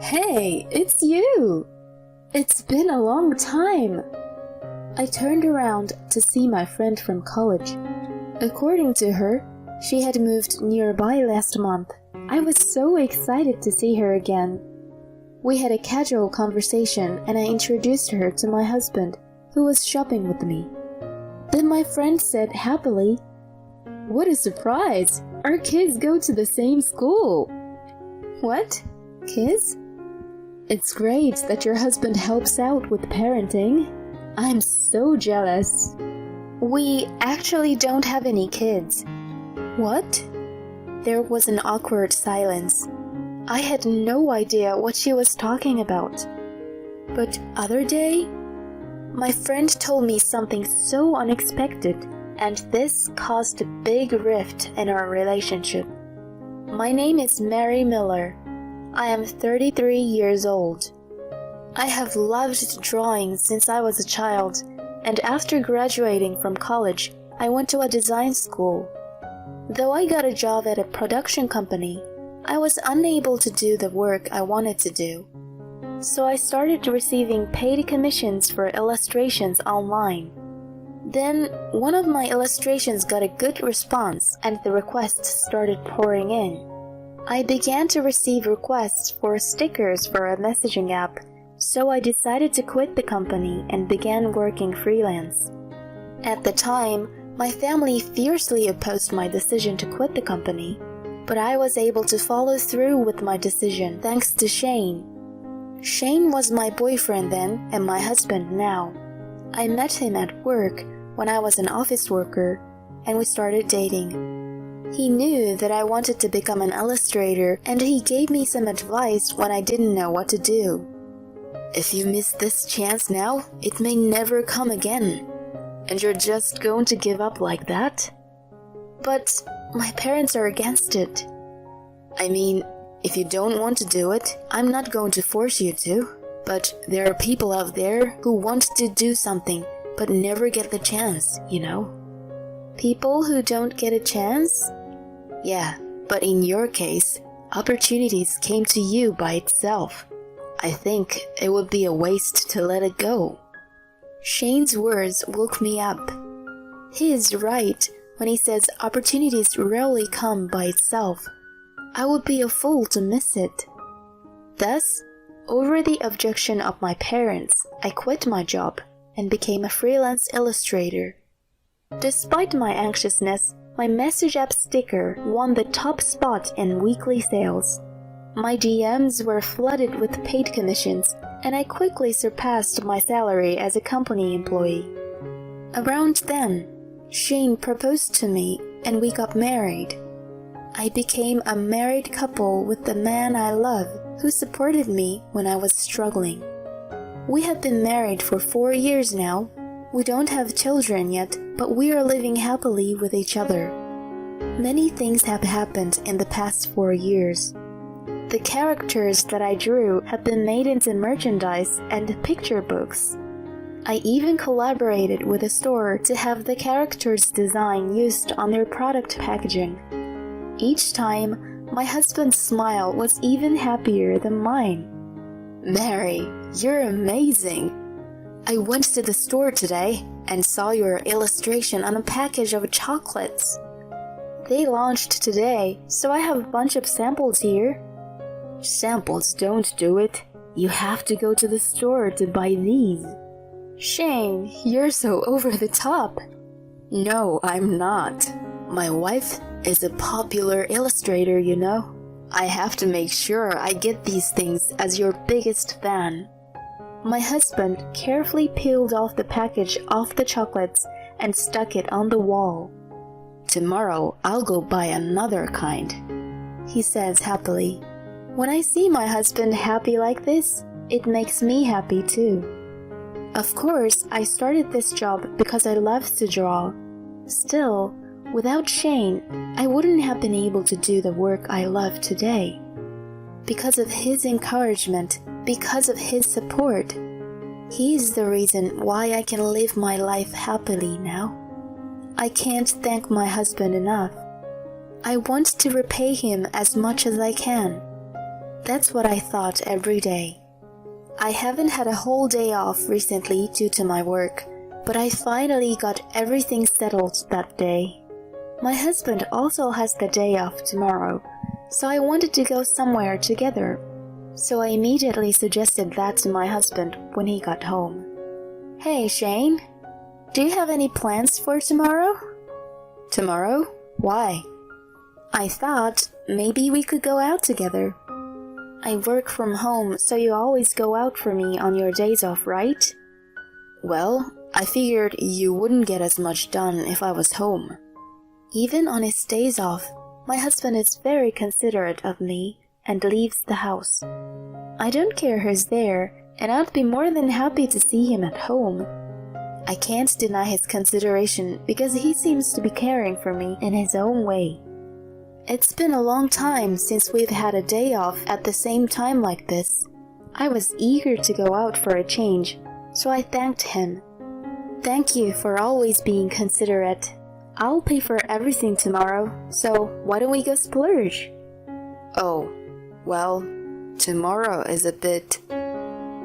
Hey, it's you! It's been a long time. I turned around to see my friend from college. According to her, she had moved nearby last month. I was so excited to see her again. We had a casual conversation and I introduced her to my husband, who was shopping with me. Then my friend said happily, "What a surprise! Our kids go to the same school." "What? Kids? It's great that your husband helps out with parenting. I'm so jealous." "We actually don't have any kids." "What?" There was an awkward silence. I had no idea what she was talking about. But other day, my friend told me something so unexpected, and this caused a big rift in our relationship. My name is Mary Miller. I am 33 years old. I have loved drawing since I was a child, and after graduating from college, I went to a design school. Though I got a job at a production company, I was unable to do the work I wanted to do. So I started receiving paid commissions for illustrations online. Then, one of my illustrations got a good response and the requests started pouring in. I began to receive requests for stickers for a messaging app, so I decided to quit the company and began working freelance. At the time, my family fiercely opposed my decision to quit the company, but I was able to follow through with my decision thanks to Shane. Shane was my boyfriend then and my husband now. I met him at work when I was an office worker, and we started dating. He knew that I wanted to become an illustrator, and he gave me some advice when I didn't know what to do. "If you miss this chance now, it may never come again. And you're just going to give up like that?" "But my parents are against it." "I mean, if you don't want to do it, I'm not going to force you to. But there are people out there who want to do something but never get the chance, you know." "People who don't get a chance?" "Yeah, but in your case, opportunities came to you by itself. I think it would be a waste to let it go." Shane's words woke me up. He is right when he says opportunities rarely come by itself. I would be a fool to miss it. Thus, over the objection of my parents, I quit my job and became a freelance illustrator. Despite my anxiousness, my message app sticker won the top spot in weekly sales. My DMs were flooded with paid commissions, and I quickly surpassed my salary as a company employee. Around then, Shane proposed to me and we got married. I became a married couple with the man I love, who supported me when I was struggling. We have been married for 4 years now. We don't have children yet, but we are living happily with each other. Many things have happened in the past 4 years. The characters that I drew have been made into merchandise and picture books. I even collaborated with a store to have the characters' design used on their product packaging. Each time, my husband's smile was even happier than mine. "Mary, you're amazing. I went to the store today and saw your illustration on a package of chocolates. They launched today, so I have a bunch of samples here." "Samples don't do it. You have to go to the store to buy these." "Shane, you're so over the top." "No, I'm not. My wife is a popular illustrator, you know. I have to make sure I get these things as your biggest fan." My husband carefully peeled off the package off the chocolates and stuck it on the wall. "Tomorrow I'll go buy another kind," he says happily. When I see my husband happy like this, it makes me happy too. Of course, I started this job because I love to draw. Still, without Shane, I wouldn't have been able to do the work I love today. Because of his encouragement, because of his support, he is the reason why I can live my life happily now. I can't thank my husband enough. I want to repay him as much as I can. That's what I thought every day. I haven't had a whole day off recently due to my work, but I finally got everything settled that day. My husband also has the day off tomorrow, so I wanted to go somewhere together. So I immediately suggested that to my husband when he got home. Hey, Shane, do you have any plans for tomorrow? Tomorrow? Why? I thought maybe we could go out together. I work from home, so you always go out for me on your days off, right? Well, I figured you wouldn't get as much done if I was home. Even on his days off, my husband is very considerate of me and leaves the house. I don't care who's there, and I'd be more than happy to see him at home. I can't deny his consideration because he seems to be caring for me in his own way. It's been a long time since we've had a day off at the same time like this. I was eager to go out for a change, so I thanked him. Thank you for always being considerate. I'll pay for everything tomorrow, so why don't we go splurge? Oh, well, tomorrow is a bit...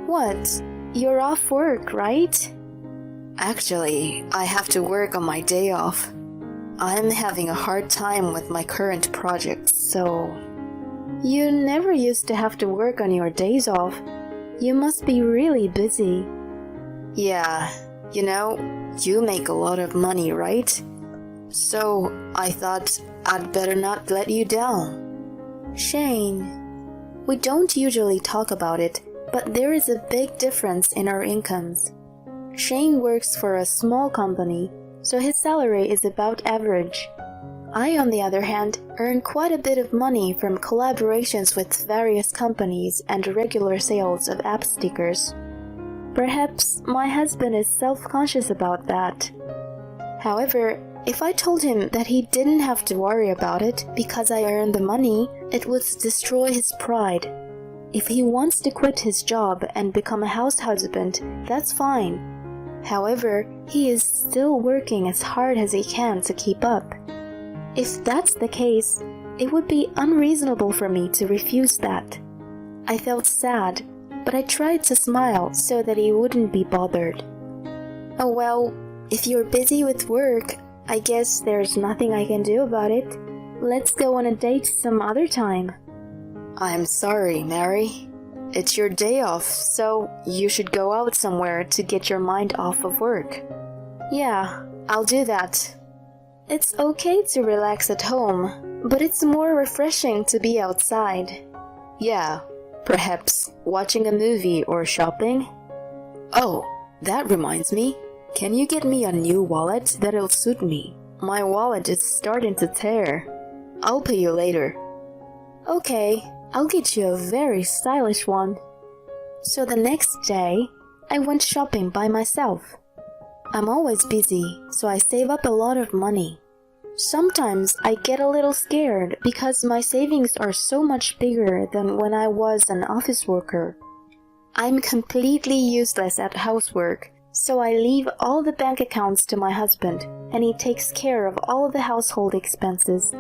What? You're off work, right? Actually, I have to work on my day off. I'm having a hard time with my current projects, so... You never used to have to work on your days off. You must be really busy. Yeah, you make a lot of money, right? So I thought I'd better not let you down. Shane, we don't usually talk about it, but there is a big difference in our incomes. Shane works for a small company, so his salary is about average. I, on the other hand, earn quite a bit of money from collaborations with various companies and regular sales of app stickers. Perhaps my husband is self-conscious about that. However, if I told him that he didn't have to worry about it because I earned the money, it would destroy his pride. If he wants to quit his job and become a house husband, that's fine. However, he is still working as hard as he can to keep up. If that's the case, it would be unreasonable for me to refuse that. I felt sad, but I tried to smile so that he wouldn't be bothered. Oh well, if you're busy with work, I guess there's nothing I can do about it. Let's go on a date some other time. I'm sorry, Mary. It's your day off, so you should go out somewhere to get your mind off of work. Yeah, I'll do that. It's okay to relax at home, but it's more refreshing to be outside. Yeah, perhaps watching a movie or shopping. Oh, that reminds me. Can you get me a new wallet that'll suit me? My wallet is starting to tear. I'll pay you later. Okay, I'll get you a very stylish one. So the next day, I went shopping by myself. I'm always busy, so I save up a lot of money. Sometimes I get a little scared because my savings are so much bigger than when I was an office worker. I'm completely useless at housework, so I leave all the bank accounts to my husband, and he takes care of all the household expenses.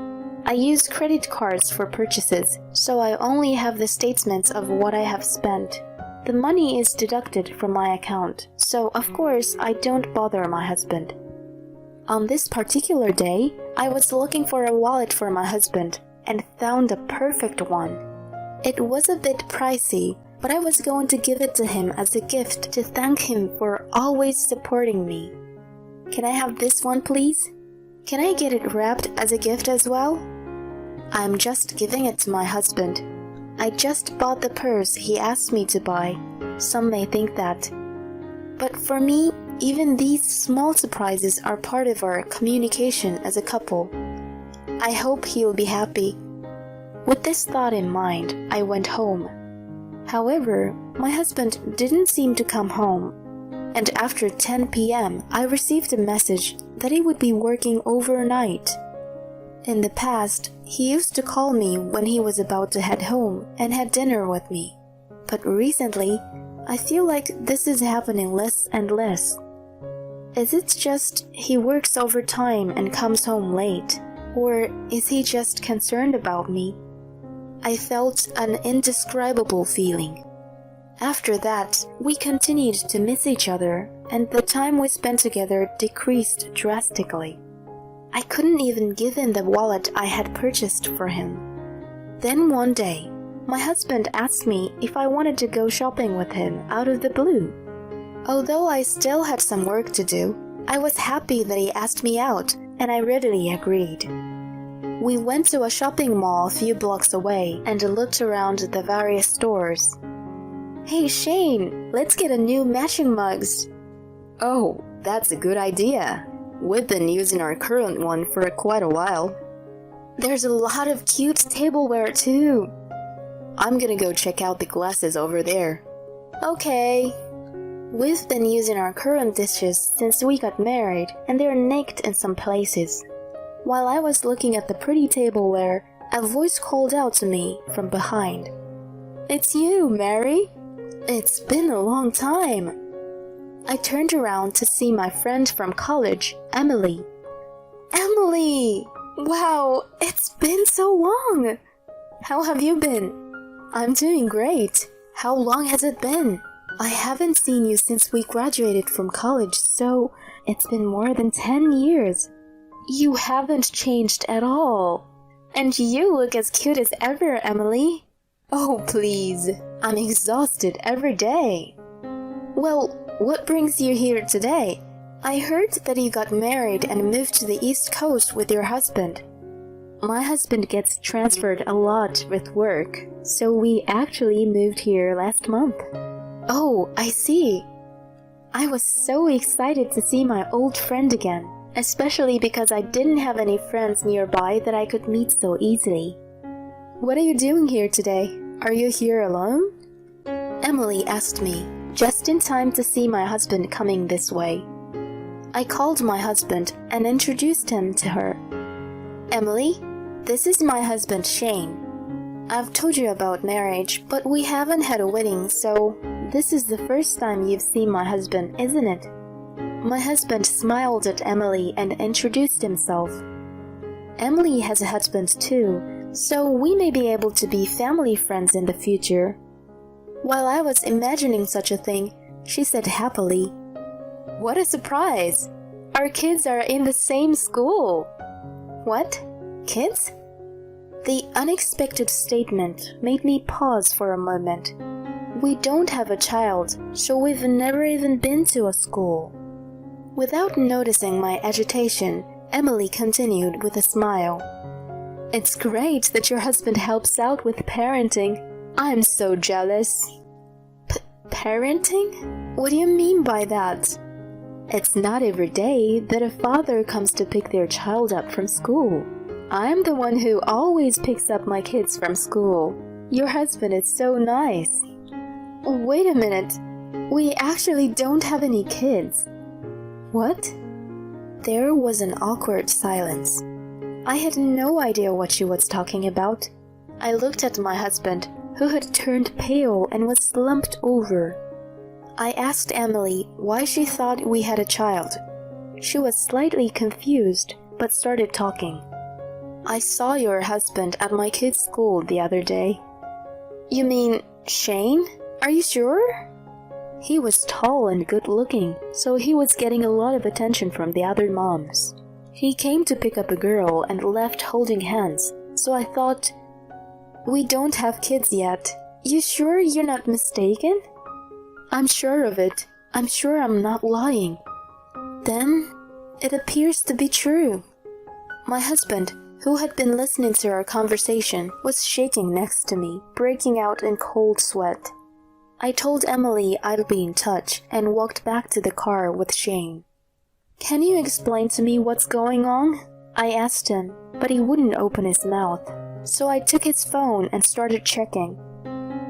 I use credit cards for purchases, so I only have the statements of what I have spent. The money is deducted from my account, so of course I don't bother my husband. On this particular day, I was looking for a wallet for my husband and found a perfect one. It was a bit pricey, but I was going to give it to him as a gift to thank him for always supporting me. Can I have this one, please? Can I get it wrapped as a gift as well? I'm just giving it to my husband. I just bought the purse he asked me to buy. Some may think that. But for me, even these small surprises are part of our communication as a couple. I hope he'll be happy. With this thought in mind, I went home. However, my husband didn't seem to come home, and after 10 p.m., I received a message that he would be working overnight. In the past, he used to call me when he was about to head home and had dinner with me. But recently, I feel like this is happening less and less. Is it just he works overtime and comes home late? Or is he just concerned about me? I felt an indescribable feeling. After that, we continued to miss each other, and the time we spent together decreased drastically. I couldn't even give him the wallet I had purchased for him. Then one day, my husband asked me if I wanted to go shopping with him out of the blue. Although I still had some work to do, I was happy that he asked me out, and I readily agreed. We went to a shopping mall a few blocks away and looked around the various stores. "Hey Shane, let's get a new matching mugs." "Oh, that's a good idea. We've been using our current one for quite a while." "There's a lot of cute tableware too." "I'm gonna go check out the glasses over there." "Okay." We've been using our current dishes since we got married, and they're nicked in some places. While I was looking at the pretty tableware, a voice called out to me from behind. "It's you, Mary. It's been a long time." I turned around to see my friend from college, Emily. "Emily! Wow, it's been so long! How have you been?" "I'm doing great. How long has it been?" "I haven't seen you since we graduated from college, so it's been more than 10 years. You haven't changed at all. And you look as cute as ever, Emily." "Oh, please. I'm exhausted every day." "Well, what brings you here today? I heard that you got married and moved to the East Coast with your husband." "My husband gets transferred a lot with work, so we actually moved here last month." "Oh, I see." I was so excited to see my old friend again, especially because I didn't have any friends nearby that I could meet so easily. "What are you doing here today? Are you here alone?" Emily asked me, just in time to see my husband coming this way. I called my husband and introduced him to her. "Emily, this is my husband Shane. I've told you about marriage, but we haven't had a wedding, so this is the first time you've seen my husband, isn't it?" My husband smiled at Emily and introduced himself. "Emily has a husband too, so we may be able to be family friends in the future." While I was imagining such a thing, she said happily, "What a surprise! Our kids are in the same school." "What? Kids?" The unexpected statement made me pause for a moment. We don't have a child, so we've never even been to a school. Without noticing my agitation, Emily continued with a smile. "It's great that your husband helps out with parenting. I'm so jealous." Parenting? What do you mean by that?" "It's not every day that a father comes to pick their child up from school. I'm the one who always picks up my kids from school. Your husband is so nice." "Wait a minute. We actually don't have any kids." "What?" There was an awkward silence. I had no idea what she was talking about. I looked at my husband, who had turned pale and was slumped over. I asked Emily why she thought we had a child. She was slightly confused, but started talking. "I saw your husband at my kid's school the other day." "You mean Shane? Are you sure?" He was tall and good-looking, so he was getting a lot of attention from the other moms. He came to pick up a girl and left holding hands, so I thought, "We don't have kids yet. You sure you're not mistaken?" "I'm sure of it. I'm sure I'm not lying." "Then, it appears to be true." My husband, who had been listening to our conversation, was shaking next to me, breaking out in cold sweat. I told Emily I'd be in touch and walked back to the car with Shane. "Can you explain to me what's going on?" I asked him, but he wouldn't open his mouth, so I took his phone and started checking.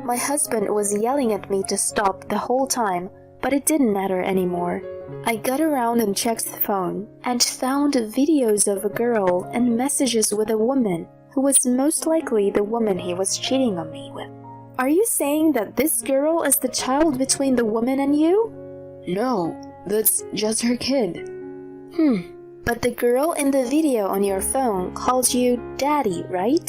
My husband was yelling at me to stop the whole time, but it didn't matter anymore. I got around and checked the phone and found videos of a girl and messages with a woman who was most likely the woman he was cheating on me with. "Are you saying that this girl is the child between the woman and you?" "No, that's just her kid." But the girl in the video on your phone calls you Daddy, right?"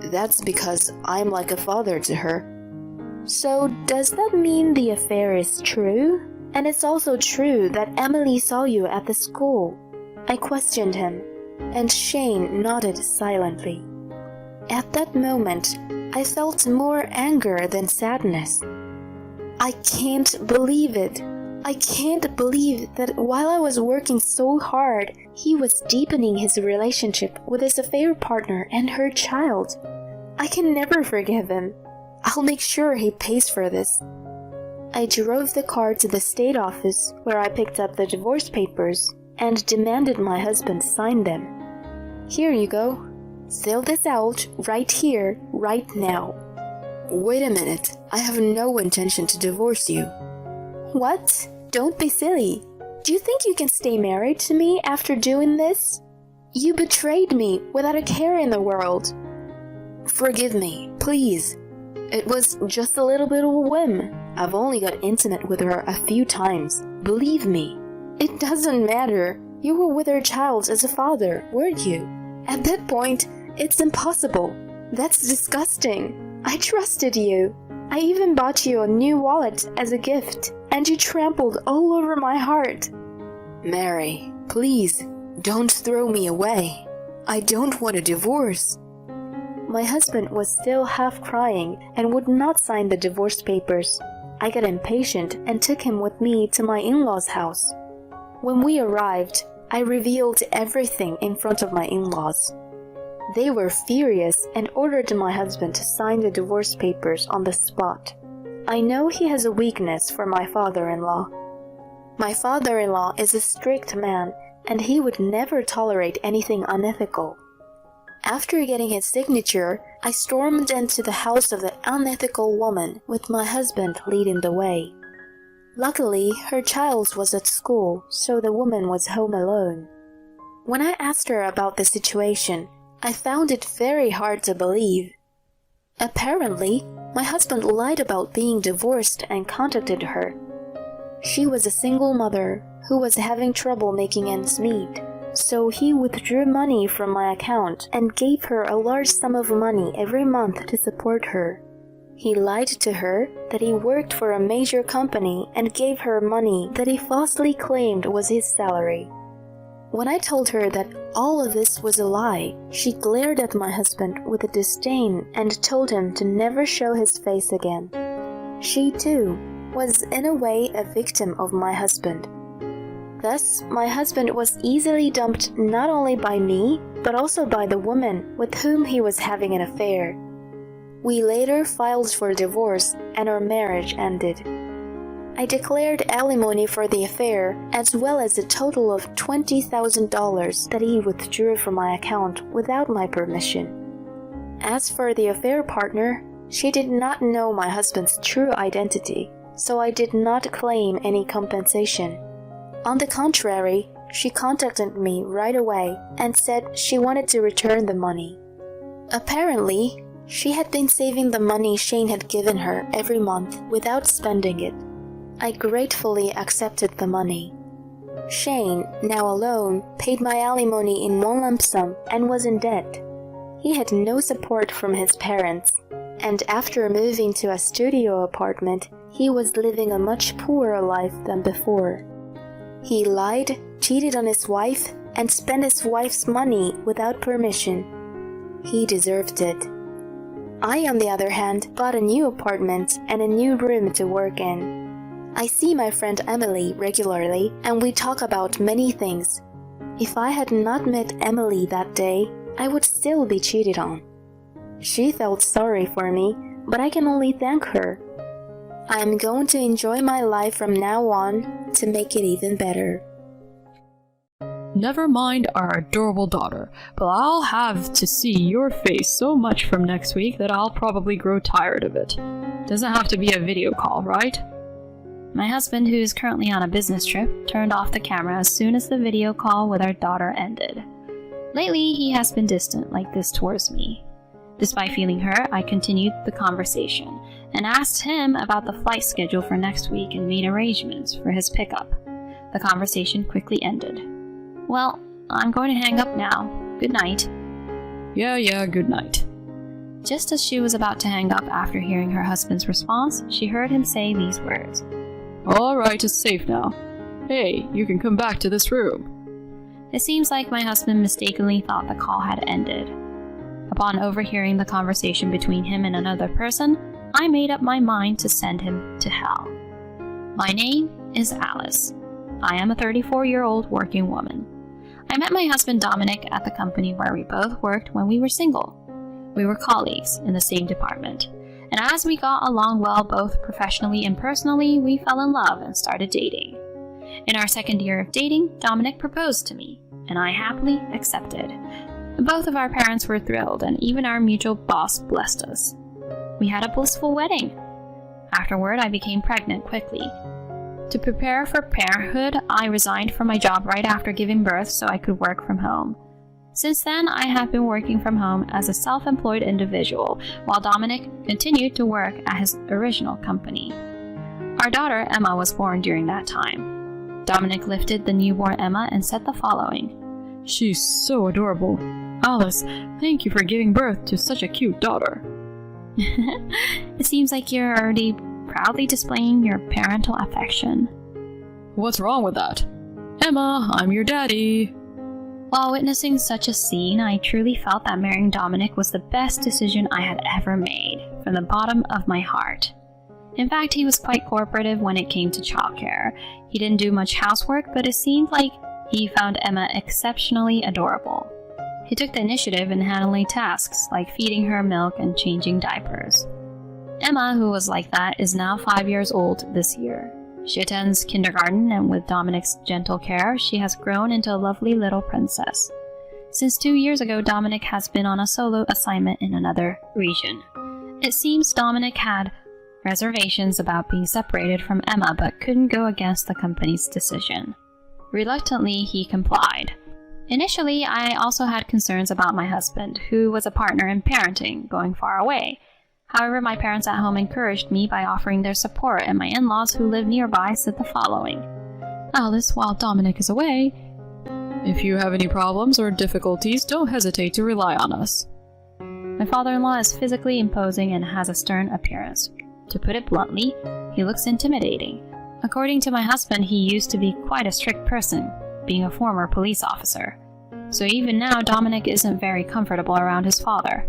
That's because I'm like a father to her. So does that mean the affair is true? And it's also true that Emily saw you at the school? I questioned him, and Shane nodded silently. At that moment, I felt more anger than sadness. I can't believe it. I can't believe that while I was working so hard, he was deepening his relationship with his affair partner and her child. I can never forgive him. I'll make sure he pays for this. I drove the car to the state office where I picked up the divorce papers and demanded my husband sign them. Here you go. Fill this out right here, right now. Wait a minute. I have no intention to divorce you. What? Don't be silly. Do you think you can stay married to me after doing this? You betrayed me without a care in the world. Forgive me, please. It was just a little bit of a whim. I've only got intimate with her a few times. Believe me. It doesn't matter. You were with her child as a father, weren't you? At that point, it's impossible. That's disgusting. I trusted you. I even bought you a new wallet as a gift, and you trampled all over my heart. Mary, please, don't throw me away. I don't want a divorce. My husband was still half crying and would not sign the divorce papers. I got impatient and took him with me to my in-laws' house. When we arrived, I revealed everything in front of my in-laws. They were furious and ordered my husband to sign the divorce papers on the spot. I know he has a weakness for my father-in-law. My father-in-law is a strict man, and he would never tolerate anything unethical. After getting his signature, I stormed into the house of the unethical woman with my husband leading the way. Luckily, her child was at school, so the woman was home alone. When I asked her about the situation, I found it very hard to believe. Apparently, my husband lied about being divorced and contacted her. She was a single mother who was having trouble making ends meet, so he withdrew money from my account and gave her a large sum of money every month to support her. He lied to her that he worked for a major company and gave her money that he falsely claimed was his salary. When I told her that all of this was a lie, she glared at my husband with a disdain and told him to never show his face again. She, too, was in a way a victim of my husband. Thus, my husband was easily dumped not only by me, but also by the woman with whom he was having an affair. We later filed for divorce and our marriage ended. I declared alimony for the affair, as well as a total of $20,000 that he withdrew from my account without my permission. As for the affair partner, she did not know my husband's true identity, so I did not claim any compensation. On the contrary, she contacted me right away and said she wanted to return the money. Apparently, she had been saving the money Shane had given her every month without spending it. I gratefully accepted the money. Shane, now alone, paid my alimony in one lump sum and was in debt. He had no support from his parents, and after moving to a studio apartment, he was living a much poorer life than before. He lied, cheated on his wife, and spent his wife's money without permission. He deserved it. I, on the other hand, bought a new apartment and a new room to work in. I see my friend Emily regularly, and we talk about many things. If I had not met Emily that day, I would still be cheated on. She felt sorry for me, but I can only thank her. I am going to enjoy my life from now on to make it even better. Never mind our adorable daughter, but I'll have to see your face so much from next week that I'll probably grow tired of it. Doesn't have to be a video call, right? My husband, who is currently on a business trip, turned off the camera as soon as the video call with our daughter ended. Lately, he has been distant like this towards me. Despite feeling hurt, I continued the conversation and asked him about the flight schedule for next week and made arrangements for his pickup. The conversation quickly ended. Well, I'm going to hang up now. Good night. Yeah, good night. Just as she was about to hang up after hearing her husband's response, she heard him say these words. Alright, it's safe now. Hey, you can come back to this room. It seems like my husband mistakenly thought the call had ended. Upon overhearing the conversation between him and another person, I made up my mind to send him to hell. My name is Alice. I am a 34-year-old working woman. I met my husband Dominic at the company where we both worked when we were single. We were colleagues in the same department, and as we got along well both professionally and personally, we fell in love and started dating. In our second year of dating, Dominic proposed to me, and I happily accepted. Both of our parents were thrilled, and even our mutual boss blessed us. We had a blissful wedding. Afterward, I became pregnant quickly. To prepare for parenthood, I resigned from my job right after giving birth so I could work from home. Since then, I have been working from home as a self-employed individual, while Dominic continued to work at his original company. Our daughter, Emma, was born during that time. Dominic lifted the newborn Emma and said the following. She's so adorable. Alice, thank you for giving birth to such a cute daughter. It seems like you're already proudly displaying your parental affection. What's wrong with that? Emma, I'm your daddy. While witnessing such a scene, I truly felt that marrying Dominic was the best decision I had ever made, from the bottom of my heart. In fact, he was quite cooperative when it came to childcare. He didn't do much housework, but it seemed like he found Emma exceptionally adorable. He took the initiative in handling tasks like feeding her milk and changing diapers. Emma, who was like that, is now 5 years old this year. She attends kindergarten, and with Dominic's gentle care, she has grown into a lovely little princess. Since 2 years ago, Dominic has been on a solo assignment in another region. It seems Dominic had reservations about being separated from Emma, but couldn't go against the company's decision. Reluctantly, he complied. Initially, I also had concerns about my husband, who was a partner in parenting, going far away. However, my parents at home encouraged me by offering their support, and my in-laws who live nearby said the following. Alice, while Dominic is away, if you have any problems or difficulties, don't hesitate to rely on us. My father-in-law is physically imposing and has a stern appearance. To put it bluntly, he looks intimidating. According to my husband, he used to be quite a strict person, being a former police officer. So even now, Dominic isn't very comfortable around his father.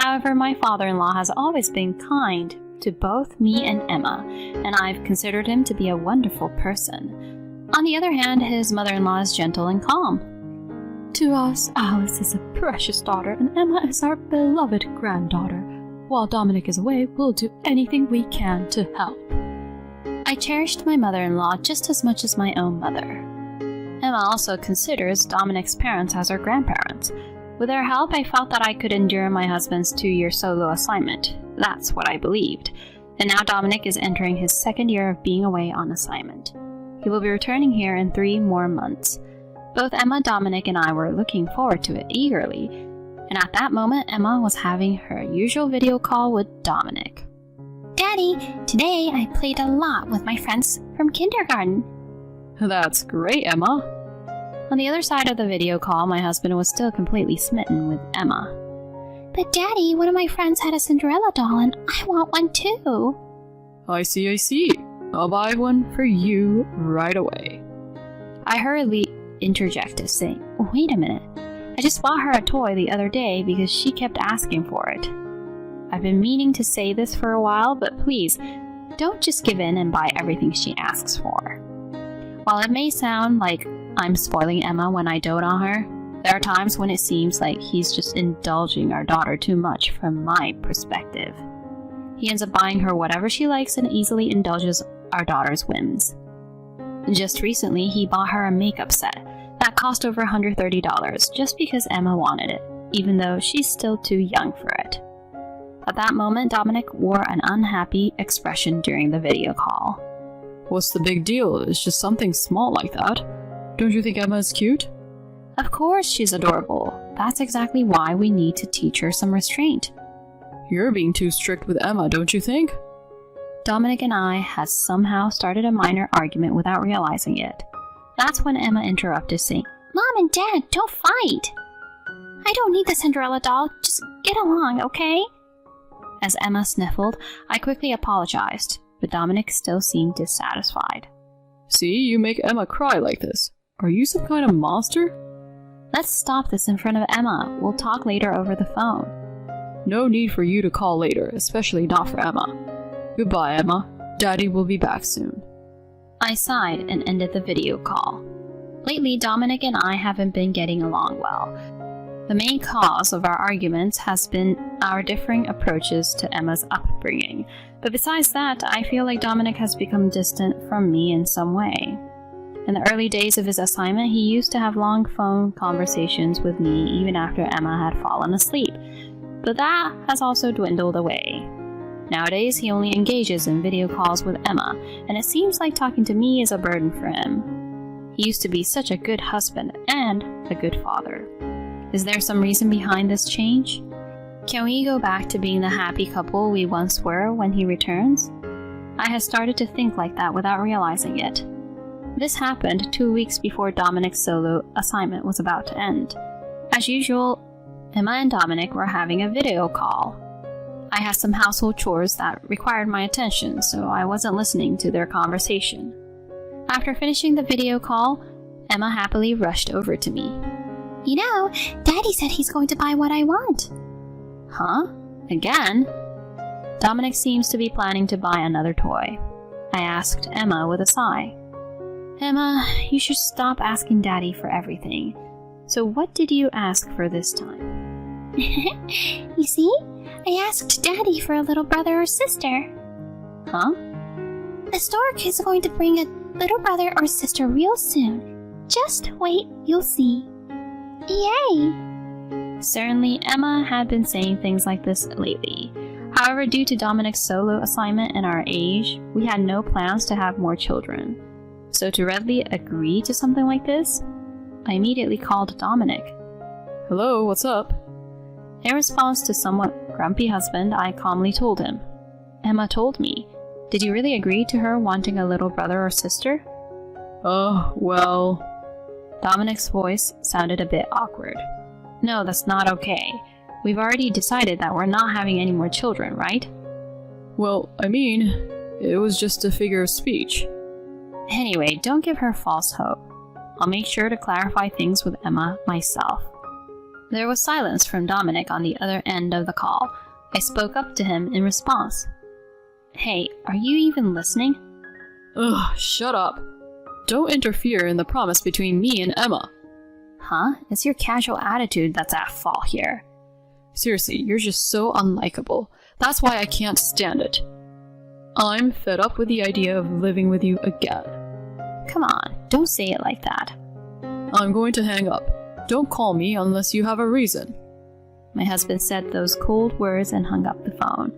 However, my father-in-law has always been kind to both me and Emma, and I've considered him to be a wonderful person. On the other hand, his mother-in-law is gentle and calm. To us, Alice is a precious daughter, and Emma is our beloved granddaughter. While Dominic is away, we'll do anything we can to help. I cherished my mother-in-law just as much as my own mother. Emma also considers Dominic's parents as her grandparents. With their help, I felt that I could endure my husband's 2-year solo assignment. That's what I believed. And now Dominic is entering his second year of being away on assignment. He will be returning here in 3 more months. Both Emma, Dominic, and I were looking forward to it eagerly. And at that moment, Emma was having her usual video call with Dominic. Daddy, today I played a lot with my friends from kindergarten. That's great, Emma. On the other side of the video call, my husband was still completely smitten with Emma. But Daddy, one of my friends had a Cinderella doll and I want one too. I see. I'll buy one for you right away. I hurriedly interjected, saying, Wait a minute. I just bought her a toy the other day because she kept asking for it. I've been meaning to say this for a while, but please, don't just give in and buy everything she asks for. While it may sound like I'm spoiling Emma when I dote on her, there are times when it seems like he's just indulging our daughter too much from my perspective. He ends up buying her whatever she likes and easily indulges our daughter's whims. Just recently, he bought her a makeup set that cost over $130 just because Emma wanted it, even though she's still too young for it. At that moment, Dominic wore an unhappy expression during the video call. What's the big deal? It's just something small like that. Don't you think Emma is cute? Of course she's adorable. That's exactly why we need to teach her some restraint. You're being too strict with Emma, don't you think? Dominic and I had somehow started a minor argument without realizing it. That's when Emma interrupted, saying, Mom and Dad, don't fight! I don't need the Cinderella doll. Just get along, okay? As Emma sniffled, I quickly apologized, but Dominic still seemed dissatisfied. See, you make Emma cry like this. Are you some kind of monster? Let's stop this in front of Emma. We'll talk later over the phone. No need for you to call later, especially not for Emma. Goodbye, Emma. Daddy will be back soon. I sighed and ended the video call. Lately, Dominic and I haven't been getting along well. The main cause of our arguments has been our differing approaches to Emma's upbringing, but besides that, I feel like Dominic has become distant from me in some way. In the early days of his assignment, he used to have long phone conversations with me even after Emma had fallen asleep, but that has also dwindled away. Nowadays, he only engages in video calls with Emma, and it seems like talking to me is a burden for him. He used to be such a good husband and a good father. Is there some reason behind this change? Can we go back to being the happy couple we once were when he returns? I had started to think like that without realizing it. This happened 2 weeks before Dominic's solo assignment was about to end. As usual, Emma and Dominic were having a video call. I had some household chores that required my attention, so I wasn't listening to their conversation. After finishing the video call, Emma happily rushed over to me. You know, Daddy said he's going to buy what I want. Huh? Again? Dominic seems to be planning to buy another toy. I asked Emma with a sigh. Emma, you should stop asking Daddy for everything. So what did you ask for this time? You see, I asked Daddy for a little brother or sister. Huh? The stork is going to bring a little brother or sister real soon. Just wait, you'll see. Yay! Certainly, Emma had been saying things like this lately. However, due to Dominic's solo assignment and our age, we had no plans to have more children. So to readily agree to something like this, I immediately called Dominic. Hello, what's up? In response to somewhat grumpy husband, I calmly told him. Emma told me. Did you really agree to her wanting a little brother or sister? Well... Dominic's voice sounded a bit awkward. No, that's not okay. We've already decided that we're not having any more children, right? Well, I mean, it was just a figure of speech. Anyway, don't give her false hope. I'll make sure to clarify things with Emma myself. There was silence from Dominic on the other end of the call. I spoke up to him in response. Hey, are you even listening? Ugh, shut up. Don't interfere in the promise between me and Emma. Huh? It's your casual attitude that's at fault here. Seriously, you're just so unlikable. That's why I can't stand it. I'm fed up with the idea of living with you again. Come on, don't say it like that. I'm going to hang up. Don't call me unless you have a reason. My husband said those cold words and hung up the phone.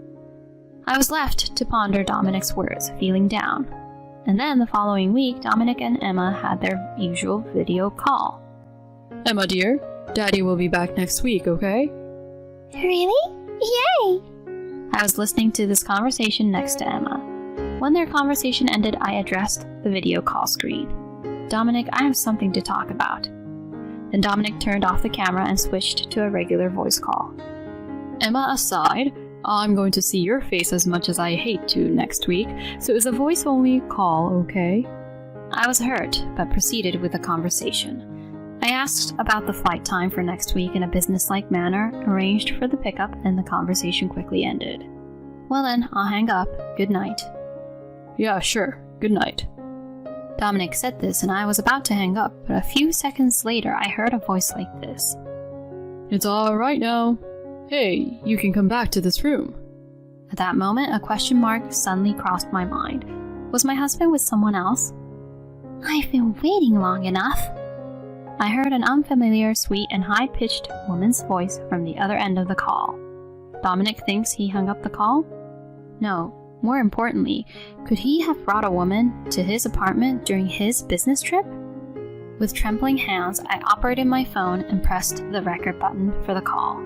I was left to ponder Dominic's words, feeling down. And then the following week, Dominic and Emma had their usual video call. Emma dear, Daddy will be back next week, okay? Really? Yay! I was listening to this conversation next to Emma. When their conversation ended, I addressed the video call screen. Dominic, I have something to talk about. Then Dominic turned off the camera and switched to a regular voice call. Emma aside, I'm going to see your face as much as I hate to next week, so it's a voice-only call, okay? I was hurt, but proceeded with the conversation. I asked about the flight time for next week in a businesslike manner, arranged for the pickup, and the conversation quickly ended. Well then, I'll hang up. Good night. Yeah, sure. Good night. Dominic said this, and I was about to hang up, but a few seconds later I heard a voice like this. It's all right now. Hey, you can come back to this room. At that moment, a question mark suddenly crossed my mind. Was my husband with someone else? I've been waiting long enough. I heard an unfamiliar, sweet, and high-pitched woman's voice from the other end of the call. Dominic thinks he hung up the call? No. More importantly, could he have brought a woman to his apartment during his business trip? With trembling hands, I operated my phone and pressed the record button for the call.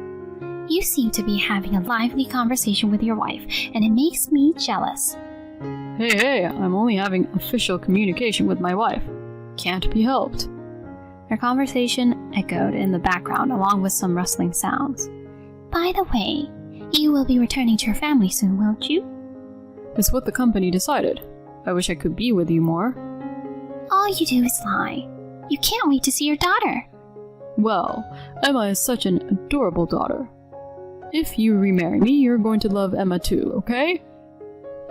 You seem to be having a lively conversation with your wife, and it makes me jealous. Hey, I'm only having official communication with my wife. Can't be helped. Our conversation echoed in the background along with some rustling sounds. By the way, You will be returning to your family soon, won't you? It's what the company decided. I wish I could be with you more. All you do is lie. You can't wait to see your daughter. Well, Emma is such an adorable daughter. If you remarry me, you're going to love Emma too, okay?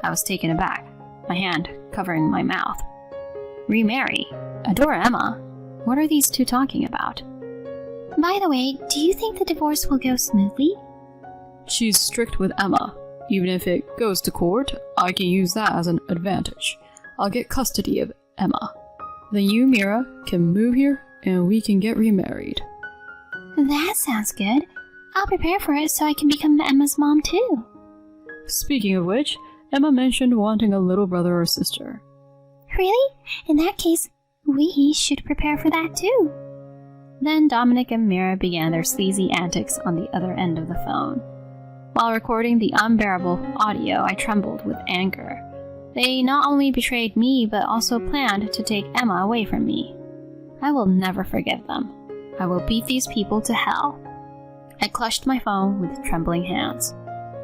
I was taken aback, my hand covering my mouth. Remarry? Adore Emma? What are these two talking about? By the way, do you think the divorce will go smoothly? She's strict with Emma. Even if it goes to court, I can use that as an advantage. I'll get custody of Emma. Then you, Mira, can move here and we can get remarried. That sounds good. I'll prepare for it so I can become Emma's mom too. Speaking of which, Emma mentioned wanting a little brother or sister. Really? In that case, we should prepare for that too. Then Dominic and Mira began their sleazy antics on the other end of the phone. While recording the unbearable audio, I trembled with anger. They not only betrayed me, but also planned to take Emma away from me. I will never forgive them. I will beat these people to hell. I clutched my phone with trembling hands.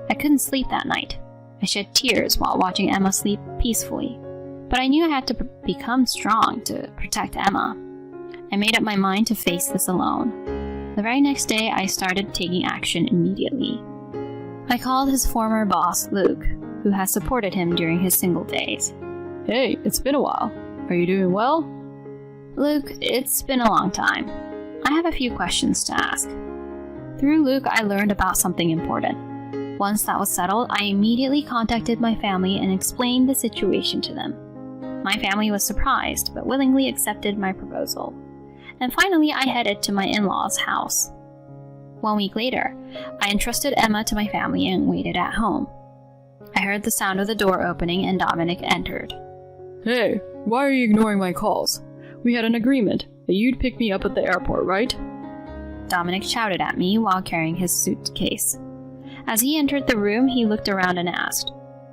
I couldn't sleep that night. I shed tears while watching Emma sleep peacefully. But I knew I had to become strong to protect Emma. I made up my mind to face this alone. The very next day, I started taking action immediately. I called his former boss, Luke, who has supported him during his single days. Hey, it's been a while. Are you doing well? Luke, it's been a long time. I have a few questions to ask. Through Luke, I learned about something important. Once that was settled, I immediately contacted my family and explained the situation to them. My family was surprised, but willingly accepted my proposal. And finally, I headed to my in-laws' house. 1 week later, I entrusted Emma to my family and waited at home. I heard the sound of the door opening and Dominic entered. Hey, why are you ignoring my calls? We had an agreement that you'd pick me up at the airport, right? Dominic shouted at me while carrying his suitcase. As he entered the room, he looked around and asked,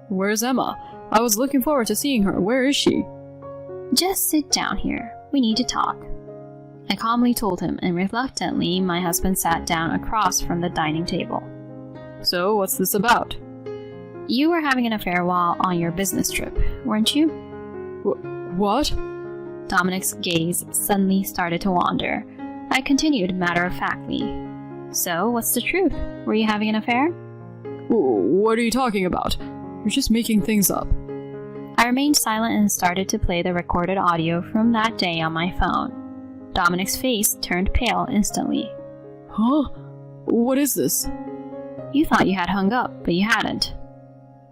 Where's Emma? I was looking forward to seeing her. Where is she? Just sit down here. We need to talk. I calmly told him, and reluctantly, my husband sat down across from the dining table. So, what's this about? You were having an affair while on your business trip, weren't you? What? Dominic's gaze suddenly started to wander. I continued matter-of-factly. So, what's the truth? Were you having an affair? What are you talking about? You're just making things up. I remained silent and started to play the recorded audio from that day on my phone. Dominic's face turned pale instantly. Huh? What is this? You thought you had hung up, but you hadn't.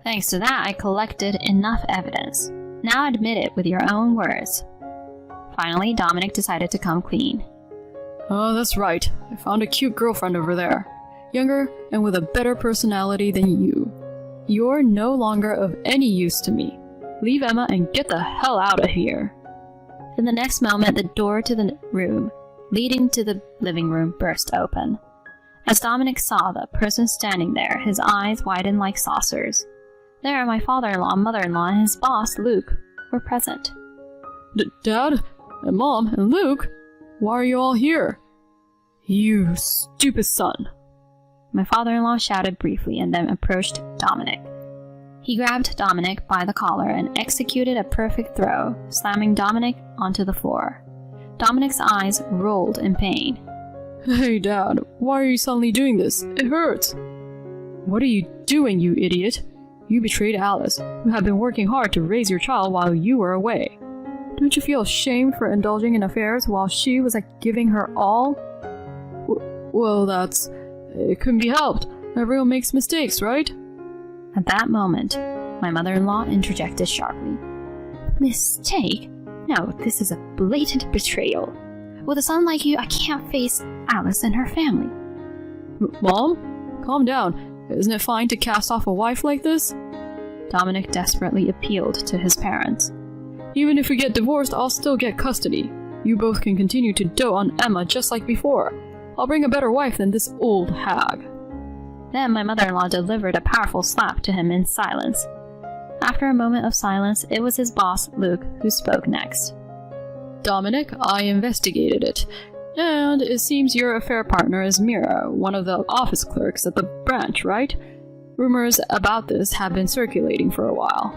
Thanks to that, I collected enough evidence. Now admit it with your own words. Finally, Dominic decided to come clean. Oh, that's right. I found a cute girlfriend over there. Younger and with a better personality than you. You're no longer of any use to me. Leave Emma and get the hell out of here. In the next moment, the door to the room leading to the living room burst open. As Dominic saw the person standing there, his eyes widened like saucers. There, my father-in-law, mother-in-law, and his boss, Luke, were present. Dad? And Mom? And Luke? Why are you all here? You stupid son. My father-in-law shouted briefly and then approached Dominic. He grabbed Dominic by the collar and executed a perfect throw, slamming Dominic onto the floor. Dominic's eyes rolled in pain. Hey, Dad, why are you suddenly doing this? It hurts. What are you doing, you idiot? You betrayed Alice, who had been working hard to raise your child while you were away. Don't you feel ashamed for indulging in affairs while she was giving her all? Well, it couldn't be helped. Everyone makes mistakes, right? At that moment, my mother-in-law interjected sharply. Mistake? No, this is a blatant betrayal. With a son like you, I can't face Alice and her family. Mom? Calm down. Isn't it fine to cast off a wife like this? Dominic desperately appealed to his parents. Even if we get divorced, I'll still get custody. You both can continue to dote on Emma just like before. I'll bring a better wife than this old hag. Then my mother-in-law delivered a powerful slap to him in silence. After a moment of silence, it was his boss, Luke, who spoke next. Dominic, I investigated it. And it seems your affair partner is Mira, one of the office clerks at the branch, right? Rumors about this have been circulating for a while.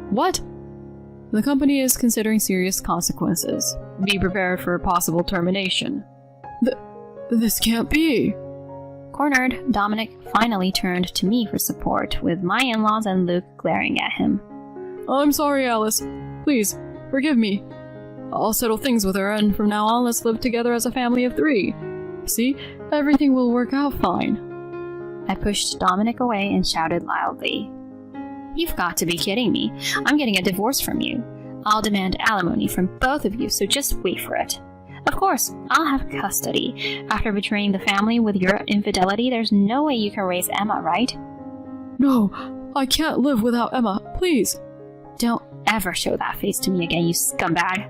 What? The company is considering serious consequences. Be prepared for possible termination. This can't be. Cornered, Dominic finally turned to me for support, with my in-laws and Luke glaring at him. I'm sorry, Alice. Please, forgive me. I'll settle things with her, and from now on, let's live together as a family of 3. See? Everything will work out fine. I pushed Dominic away and shouted loudly. You've got to be kidding me. I'm getting a divorce from you. I'll demand alimony from both of you, so just wait for it. Of course, I'll have custody. After betraying the family with your infidelity, there's no way you can raise Emma, right? No, I can't live without Emma. Please. Don't ever show that face to me again, you scumbag.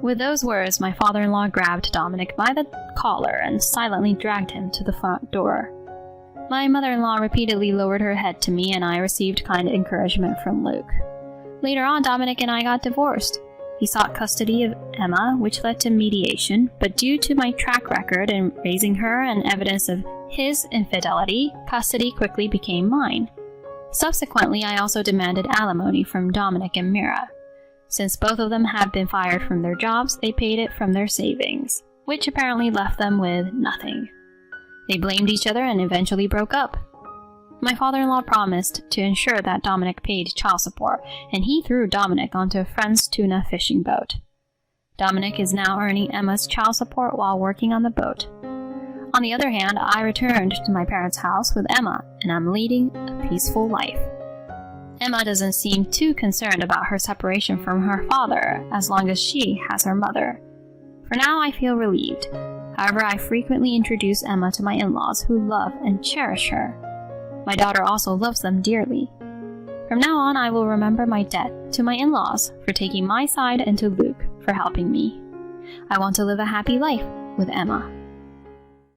With those words, my father-in-law grabbed Dominic by the collar and silently dragged him to the front door. My mother-in-law repeatedly lowered her head to me, and I received kind encouragement from Luke. Later on, Dominic and I got divorced. He sought custody of Emma, which led to mediation, but due to my track record in raising her and evidence of his infidelity, custody quickly became mine. Subsequently, I also demanded alimony from Dominic and Mira. Since both of them had been fired from their jobs, they paid it from their savings, which apparently left them with nothing. They blamed each other and eventually broke up. My father-in-law promised to ensure that Dominic paid child support, and he threw Dominic onto a friend's tuna fishing boat. Dominic is now earning Emma's child support while working on the boat. On the other hand, I returned to my parents' house with Emma, and I'm leading a peaceful life. Emma doesn't seem too concerned about her separation from her father, as long as she has her mother. For now, I feel relieved. However, I frequently introduce Emma to my in-laws, who love and cherish her. My daughter also loves them dearly. From now on, I will remember my debt to my in-laws for taking my side and to Luke for helping me. I want to live a happy life with Emma.